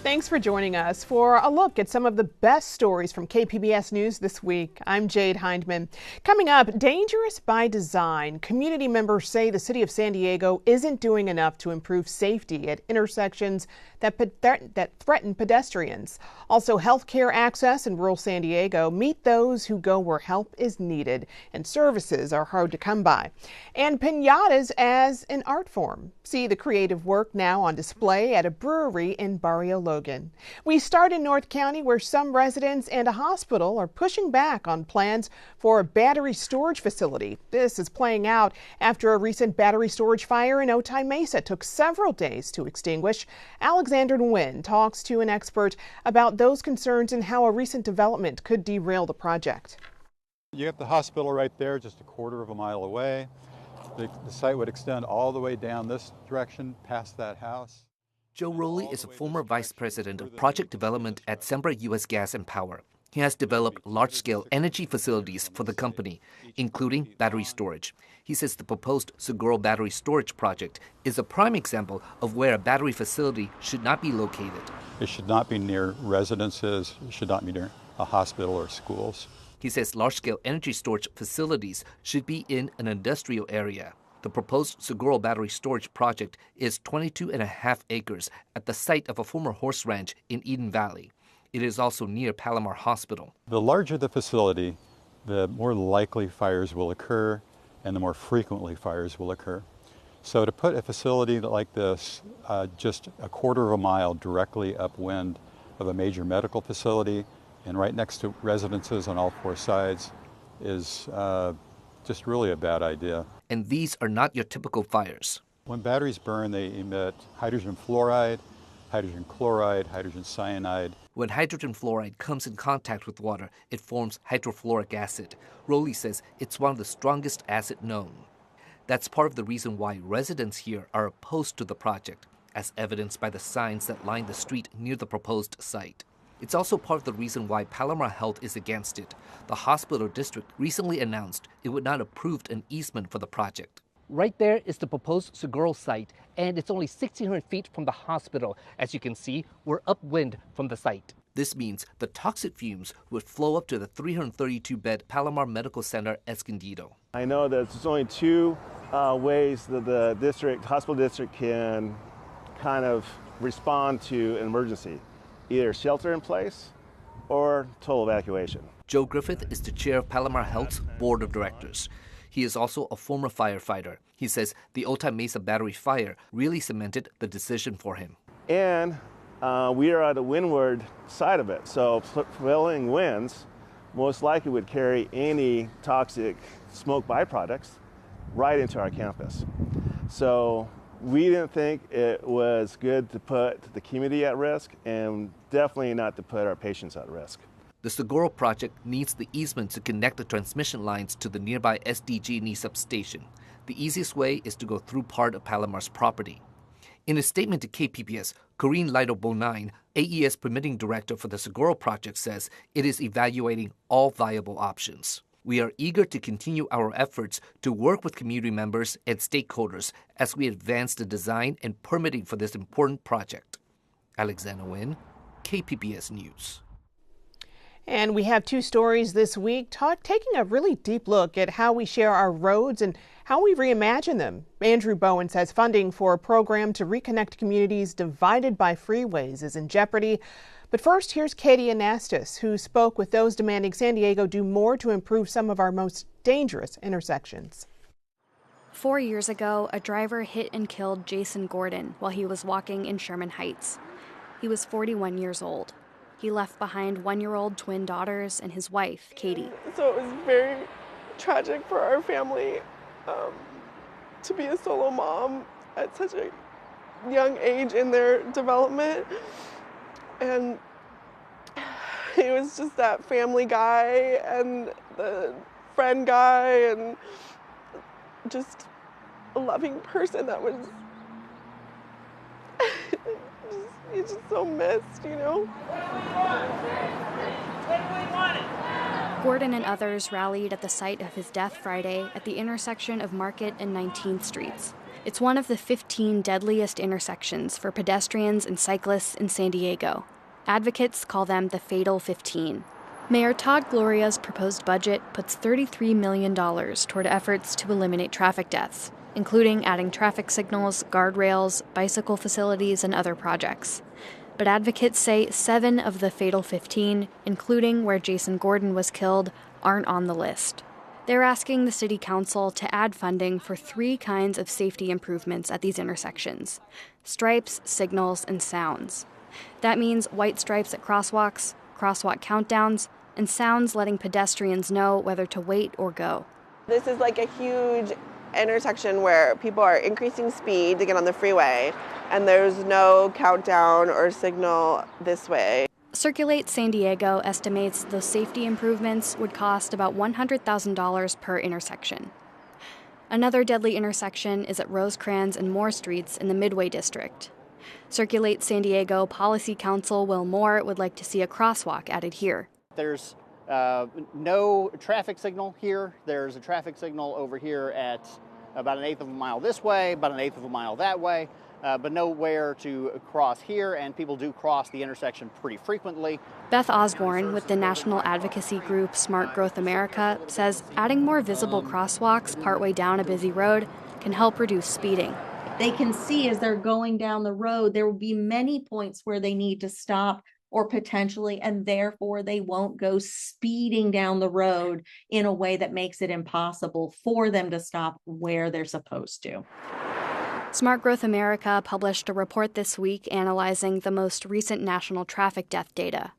Thanks for joining us for a look at some of the best stories from KPBS News this week. I'm Jade Hindman. Coming up, dangerous by design. Community members say the city of San Diego isn't doing enough to improve safety at intersections that threaten pedestrians. Also, healthcare access in rural San Diego. Meet those who go where help is needed and services are hard to come by. And piñatas as an art form. See the creative work now on display at a brewery in Barrio Logan. We start in North County, where some residents and a hospital are pushing back on plans for a battery storage facility. This is playing out after a recent battery storage fire in Otay Mesa took several days to extinguish. Alexander Nguyen talks to an expert about those concerns and how a recent development could derail the project. You have the hospital right there, just a quarter of a mile away. The site would extend all the way down this direction past that house. Joe Rowley is a former vice president of project development at Sempra U.S. Gas and Power. He has developed large-scale energy facilities for the company, including battery storage. He says the proposed Seguro battery storage project is a prime example of where a battery facility should not be located. It should not be near residences. It should not be near a hospital or schools. He says large-scale energy storage facilities should be in an industrial area. The proposed Seguro battery storage project is 22.5 acres at the site of a former horse ranch in Eden Valley. It is also near Palomar Hospital. The larger the facility, the more likely fires will occur and the more frequently fires will occur. So to put a facility like this just a quarter of a mile directly upwind of a major medical facility and right next to residences on all four sides is just really a bad idea. And these are not your typical fires. When batteries burn, they emit hydrogen fluoride, hydrogen chloride, hydrogen cyanide. When hydrogen fluoride comes in contact with water, it forms hydrofluoric acid. Rowley says it's one of the strongest acid known. That's part of the reason why residents here are opposed to the project, as evidenced by the signs that line the street near the proposed site. It's also part of the reason why Palomar Health is against it. The hospital district recently announced it would not approve an easement for the project. Right there is the proposed Seguro site, and it's only 1,600 feet from the hospital. As you can see, we're upwind from the site. This means the toxic fumes would flow up to the 332-bed Palomar Medical Center Escondido. I know that there's only two ways that the hospital district can kind of respond to an emergency. Either shelter in place or total evacuation. Joe Griffith is the chair of Palomar Health's board of directors. He is also a former firefighter. He says the Otay Mesa battery fire really cemented the decision for him. And we are at the windward side of it, so prevailing winds most likely would carry any toxic smoke byproducts right into our campus. So we didn't think it was good to put the community at risk and definitely not to put our patients at risk. The Seguro project needs the easement to connect the transmission lines to the nearby SDG&E substation. The easiest way is to go through part of Palomar's property. In a statement to KPBS, Corrine Lido-Bonine, AES permitting director for the Seguro project, says it is evaluating all viable options. We are eager to continue our efforts to work with community members and stakeholders as we advance the design and permitting for this important project. Alexander Nguyen, KPBS News. And we have two stories this week taking a really deep look at how we share our roads and how we reimagine them. Andrew Bowen says funding for a program to reconnect communities divided by freeways is in jeopardy. But first, here's Katie Anastas, who spoke with those demanding San Diego do more to improve some of our most dangerous intersections. 4 years ago, a driver hit and killed Jason Gordon while he was walking in Sherman Heights. He was 41 years old. He left behind 1-year-old twin daughters and his wife, Katie. So it was very tragic for our family to be a solo mom at such a young age in their development. And he was just that family guy and the friend guy and just a loving person that was he's just so missed, you know? Gordon and others rallied at the site of his death Friday at the intersection of Market and 19th Streets. It's one of the 15 deadliest intersections for pedestrians and cyclists in San Diego. Advocates call them the Fatal 15. Mayor Todd Gloria's proposed budget puts $33 million toward efforts to eliminate traffic deaths, including adding traffic signals, guardrails, bicycle facilities, and other projects. But advocates say 7 of the Fatal 15, including where Jason Gordon was killed, aren't on the list. They're asking the city council to add funding for 3 kinds of safety improvements at these intersections: stripes, signals, and sounds. That means white stripes at crosswalks, crosswalk countdowns, and sounds letting pedestrians know whether to wait or go. This is like a huge intersection where people are increasing speed to get on the freeway, and there's no countdown or signal this way. Circulate San Diego estimates those safety improvements would cost about $100,000 per intersection. Another deadly intersection is at Rosecrans and Moore Streets in the Midway District. Circulate San Diego Policy Counsel Will Moore would like to see a crosswalk added here. There's no traffic signal here. There's a traffic signal over here at about 1/8 of a mile this way, about 1/8 of a mile that way, but nowhere to cross here, and people do cross the intersection pretty frequently. Beth Osborne with the national advocacy group Smart Growth America says adding more visible crosswalks partway down a busy road can help reduce speeding. They can see as they're going down the road, there will be many points where they need to stop or potentially, and therefore they won't go speeding down the road in a way that makes it impossible for them to stop where they're supposed to. Smart Growth America published a report this week analyzing the most recent national traffic death data.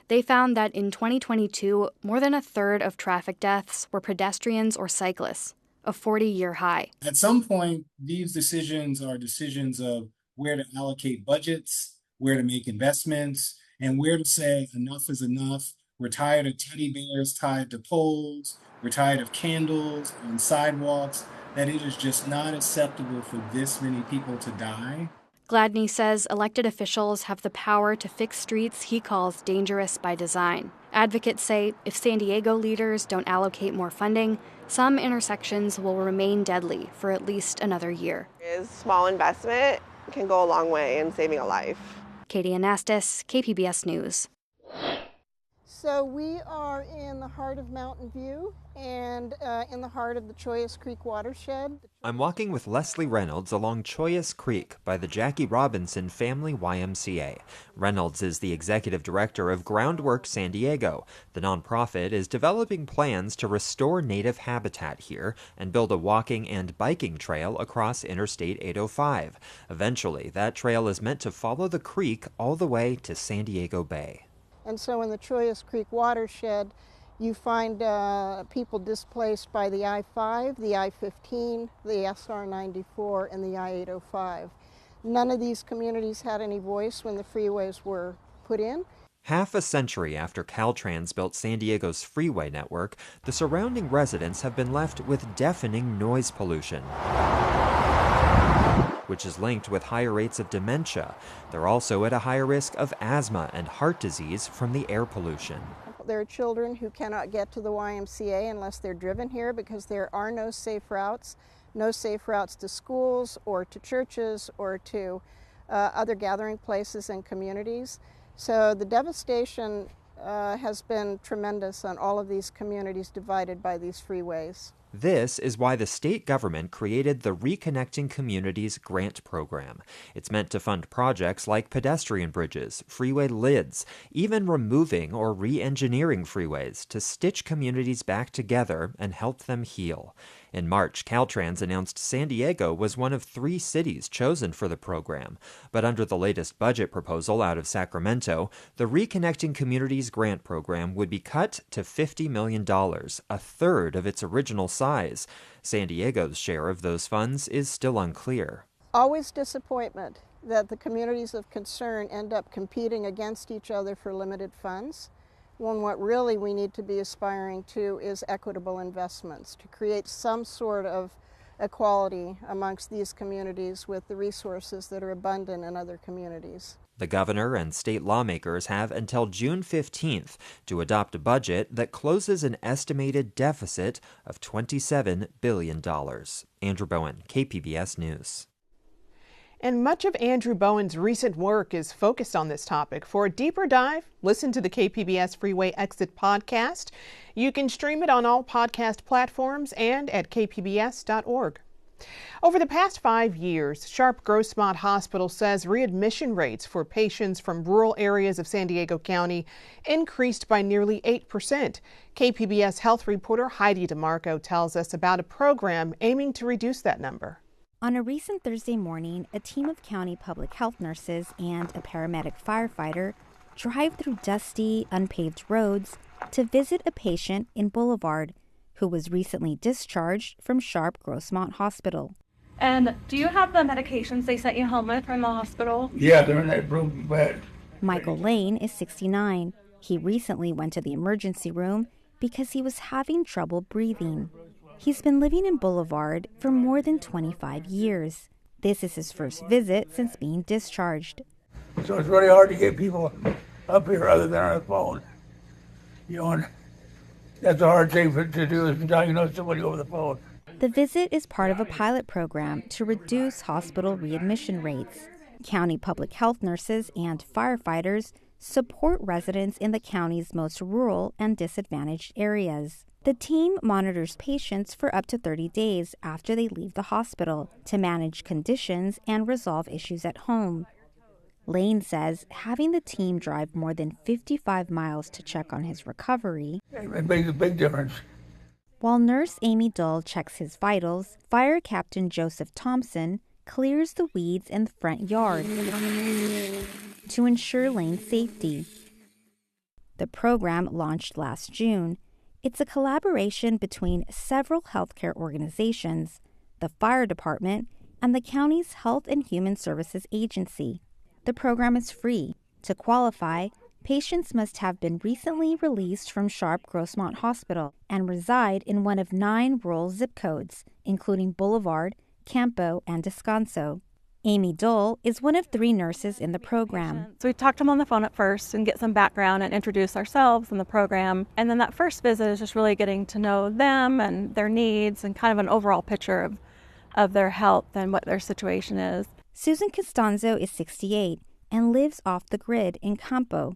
They found that in 2022, more than 1/3 of traffic deaths were pedestrians or cyclists, a 40-year high. At some point, these decisions are decisions of where to allocate budgets, where to make investments, and where to say enough is enough. We're tired of teddy bears tied to poles. We're tired of candles on sidewalks, that it is just not acceptable for this many people to die. Gladney says elected officials have the power to fix streets he calls dangerous by design. Advocates say if San Diego leaders don't allocate more funding, some intersections will remain deadly for at least another year. Small investment can go a long way in saving a life. Katie Anastas, KPBS News. So we are in the heart of Mountain View and in the heart of the Choyas Creek watershed. I'm walking with Leslie Reynolds along Choyas Creek by the Jackie Robinson Family YMCA. Reynolds is the executive director of Groundwork San Diego. The nonprofit is developing plans to restore native habitat here and build a walking and biking trail across Interstate 805. Eventually, that trail is meant to follow the creek all the way to San Diego Bay. And so in the Choyas Creek watershed, you find people displaced by the I-5, the I-15, the SR-94, and the I-805. None of these communities had any voice when the freeways were put in. Half a century after Caltrans built San Diego's freeway network, the surrounding residents have been left with deafening noise pollution, which is linked with higher rates of dementia. They're also at a higher risk of asthma and heart disease from the air pollution. There are children who cannot get to the YMCA unless they're driven here because there are no safe routes to schools or to churches or to other gathering places and communities. So the devastation has been tremendous on all of these communities divided by these freeways. This is why the state government created the Reconnecting Communities Grant Program. It's meant to fund projects like pedestrian bridges, freeway lids, even removing or re-engineering freeways to stitch communities back together and help them heal. In March, Caltrans announced San Diego was one of 3 cities chosen for the program. But under the latest budget proposal out of Sacramento, the Reconnecting Communities Grant Program would be cut to $50 million, a third of its original size. San Diego's share of those funds is still unclear. Always disappointment that the communities of concern end up competing against each other for limited funds, when what really we need to be aspiring to is equitable investments, to create some sort of equality amongst these communities with the resources that are abundant in other communities. The governor and state lawmakers have until June 15th to adopt a budget that closes an estimated deficit of $27 billion. Andrew Bowen, KPBS News. And much of Andrew Bowen's recent work is focused on this topic. For a deeper dive, listen to the KPBS Freeway Exit podcast. You can stream it on all podcast platforms and at kpbs.org. Over the past 5 years, Sharp Grossmont Hospital says readmission rates for patients from rural areas of San Diego County increased by nearly 8%. KPBS health reporter Heidi DeMarco tells us about a program aiming to reduce that number. On a recent Thursday morning, a team of county public health nurses and a paramedic firefighter drive through dusty, unpaved roads to visit a patient in Boulevard who was recently discharged from Sharp Grossmont Hospital. And do you have the medications they sent you home with from the hospital? Yeah, they're in that broken bed. Michael Lane is 69. He recently went to the emergency room because he was having trouble breathing. He's been living in Boulevard for more than 25 years. This is his first visit since being discharged. So it's really hard to get people up here other than on the phone. You know, and that's a hard thing to do, is to diagnose somebody over the phone. The visit is part of a pilot program to reduce hospital readmission rates. County public health nurses and firefighters support residents in the county's most rural and disadvantaged areas. The team monitors patients for up to 30 days after they leave the hospital to manage conditions and resolve issues at home. Lane says having the team drive more than 55 miles to check on his recovery. It makes a big difference. While nurse Amy Dull checks his vitals, Fire Captain Joseph Thompson clears the weeds in the front yard to ensure Lane's safety. The program launched last June. It's a collaboration between several healthcare organizations, the fire department, and the county's Health and Human Services Agency. The program is free. To qualify, patients must have been recently released from Sharp Grossmont Hospital and reside in one of 9 rural zip codes, including Boulevard, Campo, and Descanso. Amy Dole is one of 3 nurses in the program. So we talk to them on the phone at first and get some background and introduce ourselves and the program. And then that first visit is just really getting to know them and their needs and kind of an overall picture of their health and what their situation is. Susan Costanzo is 68 and lives off the grid in Campo.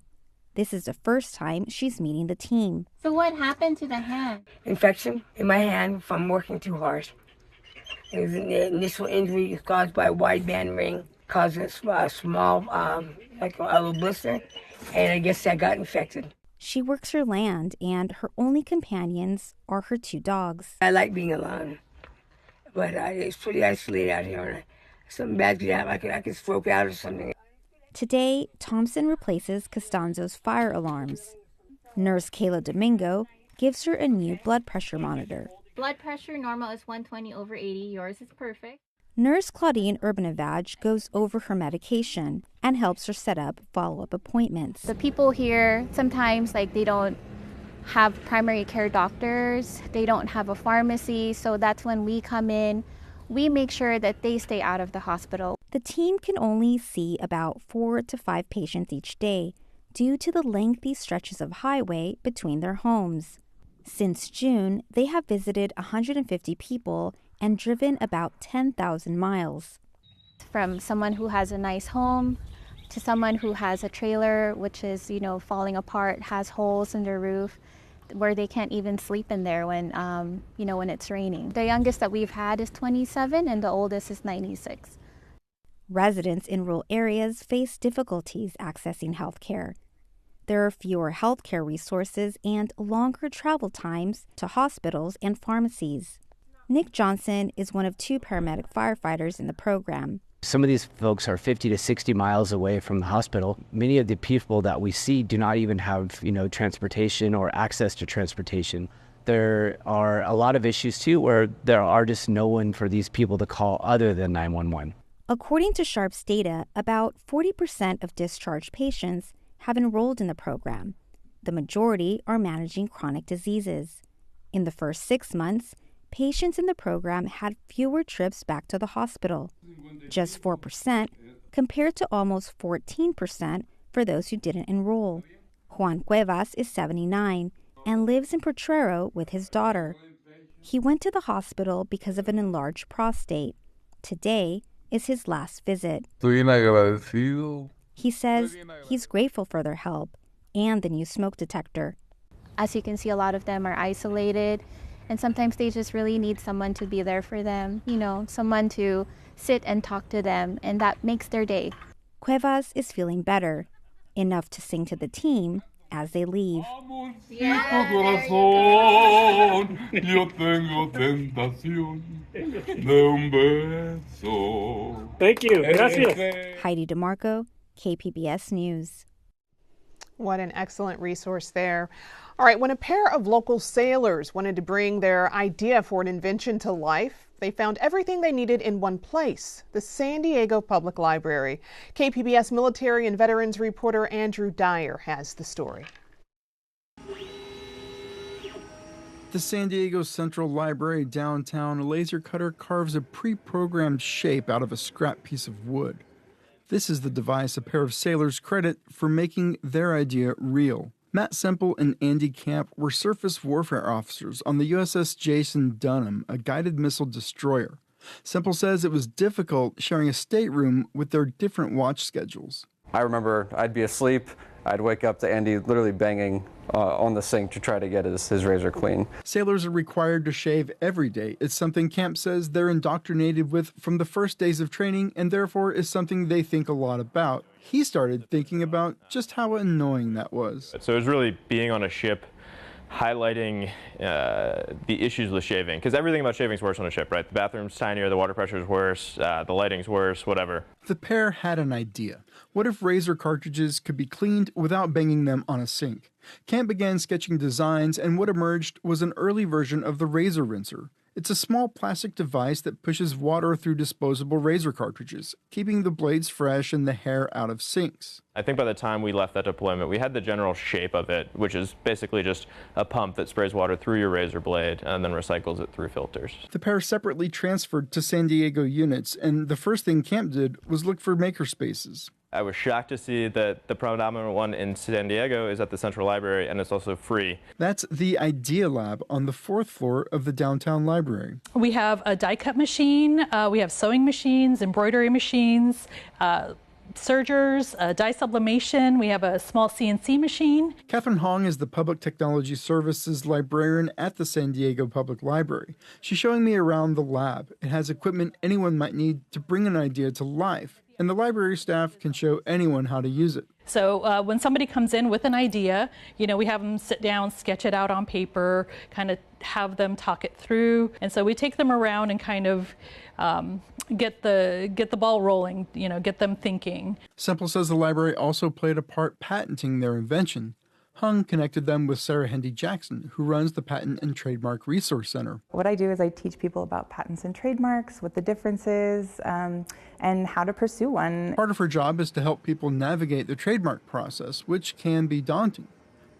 This is the first time she's meeting the team. So what happened to the hand? Infection in my hand from working too hard. It was an initial injury caused by a wideband ring, causing a small, like a little blister, and I guess I got infected. She works her land, and her only companions are her 2 dogs. I like being alone, but it's pretty isolated out here. And something bad could happen. I could stroke out or something. Today, Thompson replaces Costanzo's fire alarms. Nurse Kayla Domingo gives her a new blood pressure monitor. Blood pressure normal is 120/80. Yours is perfect. Nurse Claudine Urbanavage goes over her medication and helps her set up follow-up appointments. The people here, sometimes they don't have primary care doctors, they don't have a pharmacy, so that's when we come in. We make sure that they stay out of the hospital. The team can only see about 4 to 5 patients each day due to the lengthy stretches of highway between their homes. Since June, they have visited 150 people and driven about 10,000 miles. From someone who has a nice home to someone who has a trailer, which is, falling apart, has holes in their roof, where they can't even sleep in there when it's raining. The youngest that we've had is 27 and the oldest is 96. Residents in rural areas face difficulties accessing health care. There are fewer healthcare resources and longer travel times to hospitals and pharmacies. Nick Johnson is one of 2 paramedic firefighters in the program. Some of these folks are 50 to 60 miles away from the hospital. Many of the people that we see do not even have, transportation or access to transportation. There are a lot of issues, too, where there are just no one for these people to call other than 911. According to Sharp's data, about 40% of discharged patients have enrolled in the program. The majority are managing chronic diseases. In the first 6 months, patients in the program had fewer trips back to the hospital. Just 4% compared to almost 14% for those who didn't enroll. Juan Cuevas is 79 and lives in Potrero with his daughter. He went to the hospital because of an enlarged prostate. Today is his last visit. He says he's grateful for their help and the new smoke detector. As you can see, a lot of them are isolated, and sometimes they just really need someone to be there for them, someone to sit and talk to them, and that makes their day. Cuevas is feeling better, enough to sing to the team as they leave. Thank you. Gracias. Heidi DeMarco, KPBS News. What an excellent resource there. All right, when a pair of local sailors wanted to bring their idea for an invention to life, they found everything they needed in one place, the San Diego Public Library. KPBS military and veterans reporter Andrew Dyer has the story. The San Diego Central Library downtown, a laser cutter carves a pre-programmed shape out of a scrap piece of wood. This is the device a pair of sailors credit for making their idea real. Matt Semple and Andy Camp were surface warfare officers on the USS Jason Dunham, a guided missile destroyer. Semple says it was difficult sharing a stateroom with their different watch schedules. I remember I'd be asleep. I'd wake up to Andy literally banging on the sink to try to get his razor clean. Sailors are required to shave every day. It's something Camp says they're indoctrinated with from the first days of training, and therefore is something they think a lot about. He started thinking about just how annoying that was. So it was really being on a ship, highlighting the issues with shaving, because everything about shaving is worse on a ship, right? The bathroom's tinier, the water pressure's worse, the lighting's worse, whatever. The pair had an idea. What if razor cartridges could be cleaned without banging them on a sink? Camp began sketching designs, and what emerged was an early version of the razor rinser. It's a small plastic device that pushes water through disposable razor cartridges, keeping the blades fresh and the hair out of sinks. I think by the time we left that deployment, we had the general shape of it, which is basically just a pump that sprays water through your razor blade and then recycles it through filters. The pair separately transferred to San Diego units, and the first thing Camp did was look for makerspaces. I was shocked to see that the predominant one in San Diego is at the Central Library, and it's also free. That's the Idea Lab on the 4th floor of the downtown library. We have a die cut machine, we have sewing machines, embroidery machines, sergers, dye sublimation. We have a small CNC machine. Catherine Hong is the Public Technology Services librarian at the San Diego Public Library. She's showing me around the lab. It has equipment anyone might need to bring an idea to life, and the library staff can show anyone how to use it. So when somebody comes in with an idea, we have them sit down, sketch it out on paper, kind of have them talk it through. And so we take them around and kind of get the ball rolling, get them thinking. Semple says the library also played a part patenting their invention. Hung connected them with Sarah Hendy Jackson, who runs the Patent and Trademark Resource Center. What I do is I teach people about patents and trademarks, what the difference is, and how to pursue one. Part of her job is to help people navigate the trademark process, which can be daunting.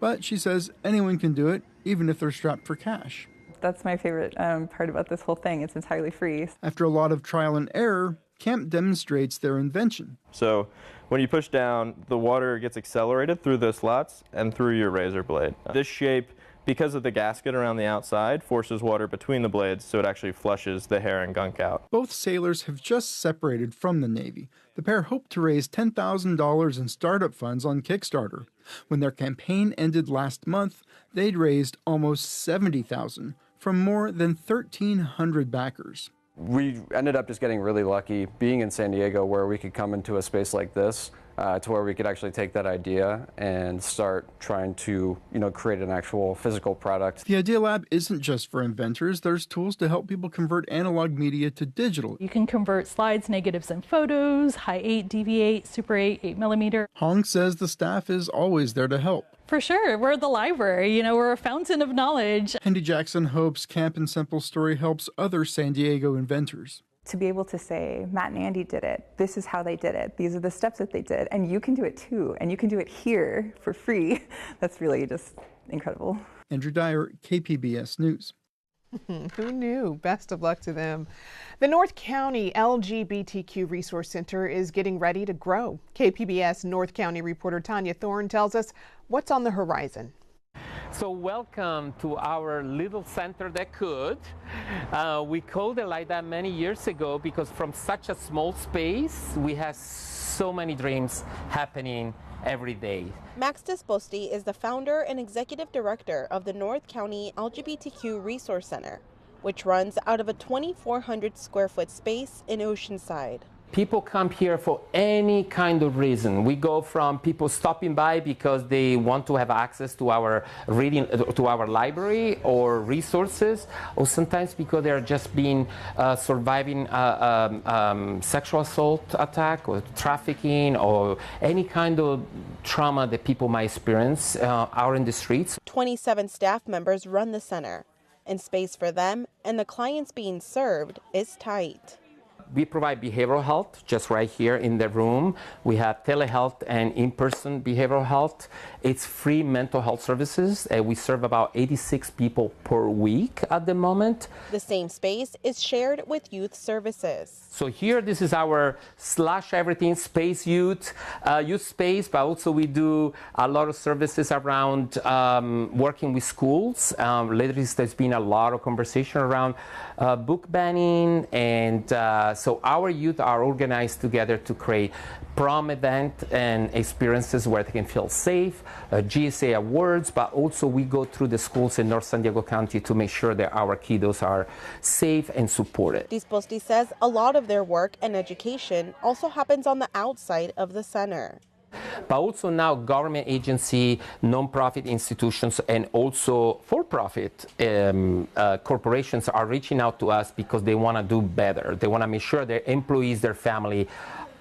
But she says anyone can do it, even if they're strapped for cash. That's my favorite part about this whole thing. It's entirely free. After a lot of trial and error, Camp demonstrates their invention. So when you push down, the water gets accelerated through the slots and through your razor blade. This shape, because of the gasket around the outside, forces water between the blades, so it actually flushes the hair and gunk out. Both sailors have just separated from the Navy. The pair hoped to raise $10,000 in startup funds on Kickstarter. When their campaign ended last month, they'd raised almost $70,000 from more than 1,300 backers. We ended up just getting really lucky being in San Diego, where we could come into a space like this to where we could actually take that idea and start trying to, create an actual physical product. The Idea Lab isn't just for inventors. There's tools to help people convert analog media to digital. You can convert slides, negatives, and photos, high 8, DV8, Super 8, 8mm. Hong says the staff is always there to help. For sure. We're the library. We're a fountain of knowledge. Hendy Jackson hopes Camp and Semple's story helps other San Diego inventors. To be able to say, Matt and Andy did it, this is how they did it, these are the steps that they did, and you can do it too, and you can do it here for free. That's really just incredible. Andrew Dyer, KPBS News. Who knew? Best of luck to them. The North County LGBTQ Resource Center is getting ready to grow. KPBS North County reporter Tanya Thorne tells us what's on the horizon. So welcome to our little center that could. We called it like that many years ago because from such a small space, we have so many dreams happening every day. Max Disposti is the founder and executive director of the North County LGBTQ Resource Center, which runs out of a 2,400 square foot space in Oceanside. People come here for any kind of reason. We go from people stopping by because they want to have access to our reading, to our library or resources, or sometimes because they're just being surviving sexual assault attack or trafficking or any kind of trauma that people might experience out in the streets. 27 staff members run the center, and space for them and the clients being served is tight. We provide behavioral health just right here in the room. We have telehealth and in-person behavioral health. It's free mental health services. We serve about 86 people per week at the moment. The same space is shared with youth services. So here, this is our slash everything space youth space, but also we do a lot of services around working with schools. Lately, there's been a lot of conversation around book banning, and so our youth are organized together to create prom event and experiences where they can feel safe, GSA awards, but also we go through the schools in North San Diego County to make sure that our kiddos are safe and supported. Disposti says a lot of their work and education also happens on the outside of the center. But also now government agency, nonprofit institutions, and also for-profit corporations are reaching out to us because they want to do better. They want to make sure their employees, their family,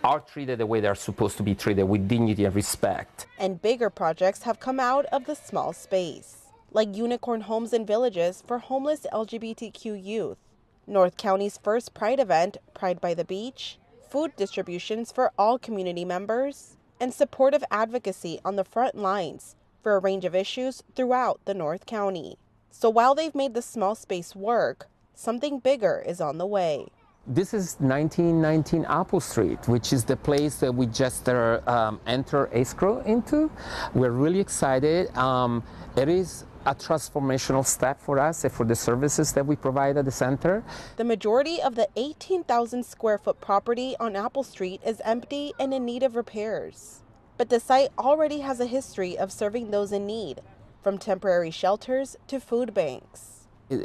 are treated the way they're supposed to be treated, with dignity and respect. And bigger projects have come out of the small space, like unicorn homes and villages for homeless LGBTQ youth, North County's first Pride event, Pride by the Beach, food distributions for all community members, and supportive advocacy on the front lines for a range of issues throughout the North County. So while they've made the small space work, something bigger is on the way. This is 1919 Apple Street, which is the place that we just enter escrow into. We're really excited. It is a transformational step for us and for the services that we provide at the center. The majority of the 18,000 square foot property on Apple Street is empty and in need of repairs. But the site already has a history of serving those in need, from temporary shelters to food banks.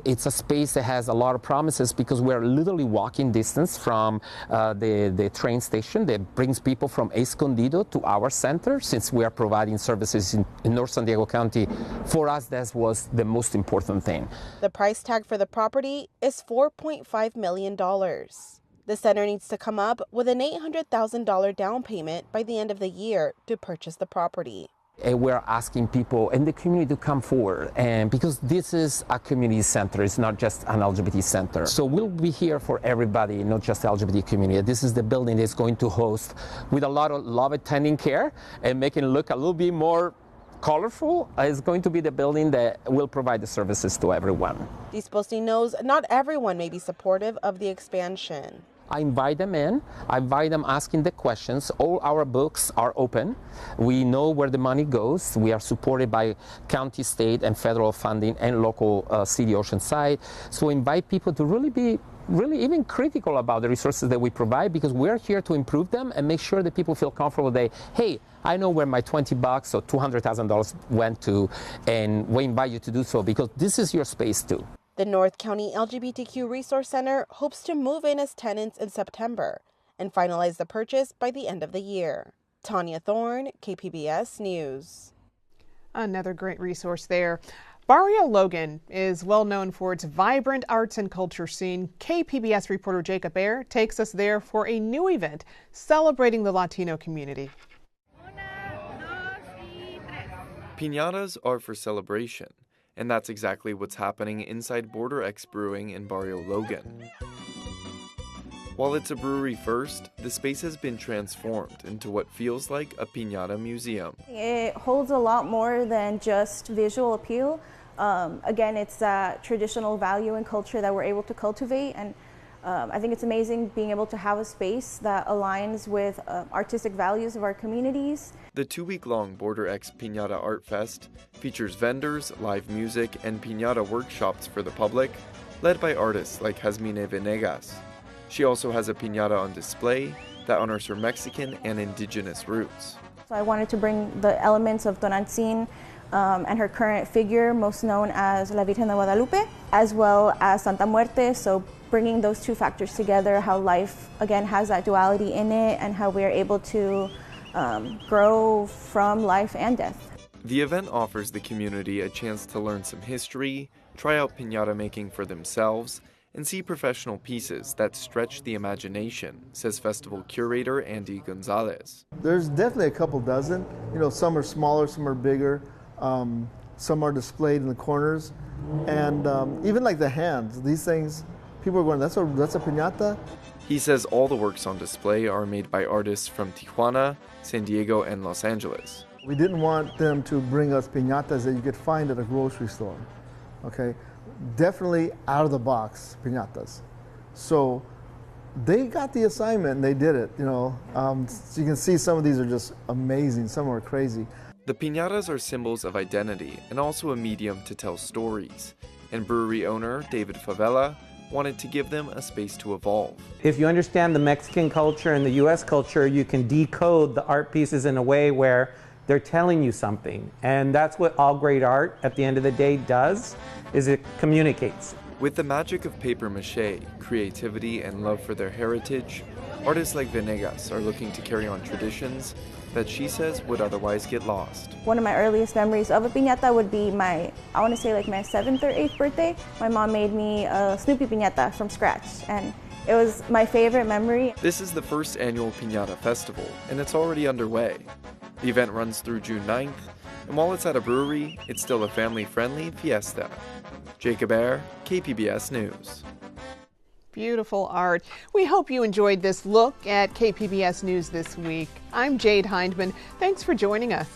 It's a space that has a lot of promises because we're literally walking distance from the train station that brings people from Escondido to our center. Since we are providing services in North San Diego County, for us that was the most important thing. The price tag for the property is $4.5 million. The center needs to come up with an $800,000 down payment by the end of the year to purchase the property. And we're asking people in the community to come forward, and because this is a community center, it's not just an LGBT center. So we'll be here for everybody, not just the LGBT community. This is the building that's going to host, with a lot of love and tending care and making it look a little bit more colorful, is going to be the building that will provide the services to everyone. Disposti knows not everyone may be supportive of the expansion. I invite them in. I invite them asking the questions. All our books are open. We know where the money goes. We are supported by county, state, and federal funding and local city Oceanside. So invite people to really be even critical about the resources that we provide, because we're here to improve them and make sure that people feel comfortable that, hey, I know where my $20 or $200,000 went to, and we invite you to do so because this is your space too. The North County LGBTQ Resource Center hopes to move in as tenants in September and finalize the purchase by the end of the year. Tanya Thorne, KPBS News. Another great resource there. Barrio Logan is well known for its vibrant arts and culture scene. KPBS reporter Jacob Ayer takes us there for a new event celebrating the Latino community. Piñatas are for celebration. And that's exactly what's happening inside Border X Brewing in Barrio Logan. While it's a brewery first, the space has been transformed into what feels like a piñata museum. It holds a lot more than just visual appeal. Again, it's that traditional value and culture that we're able to cultivate, and I think it's amazing being able to have a space that aligns with artistic values of our communities. The 2-week-long Border X Piñata Art Fest features vendors, live music, and piñata workshops for the public, led by artists like Jasmine Venegas. She also has a piñata on display that honors her Mexican and indigenous roots. So I wanted to bring the elements of Tonantzin and her current figure, most known as La Virgen de Guadalupe, as well as Santa Muerte. So bringing those two factors together, how life, again, has that duality in it, and how we are able to grow from life and death. The event offers the community a chance to learn some history, try out piñata making for themselves, and see professional pieces that stretch the imagination, says festival curator Andy Gonzalez. There's definitely a couple dozen. You know, some are smaller, some are bigger, some are displayed in the corners, and even like the hands, these things, people are going, that's a piñata? He says all the works on display are made by artists from Tijuana, San Diego, and Los Angeles. We didn't want them to bring us piñatas that you could find at a grocery store, okay? Definitely out of the box piñatas. So they got the assignment and they did it, you know. So you can see some of these are just amazing, some are crazy. The piñatas are symbols of identity and also a medium to tell stories. And brewery owner David Favela wanted to give them a space to evolve. If you understand the Mexican culture and the US culture, you can decode the art pieces in a way where they're telling you something. And that's what all great art at the end of the day does, is it communicates. With the magic of paper mache, creativity, and love for their heritage, artists like Venegas are looking to carry on traditions that she says would otherwise get lost. One of my earliest memories of a piñata would be I want to say like my 7th or 8th birthday. My mom made me a Snoopy piñata from scratch, and it was my favorite memory. This is the first annual Piñata Festival, and it's already underway. The event runs through June 9th, and while it's at a brewery, it's still a family-friendly fiesta. Jacob Ayer, KPBS News. Beautiful art. We hope you enjoyed this look at KPBS News this week. I'm Jade Hindman. Thanks for joining us.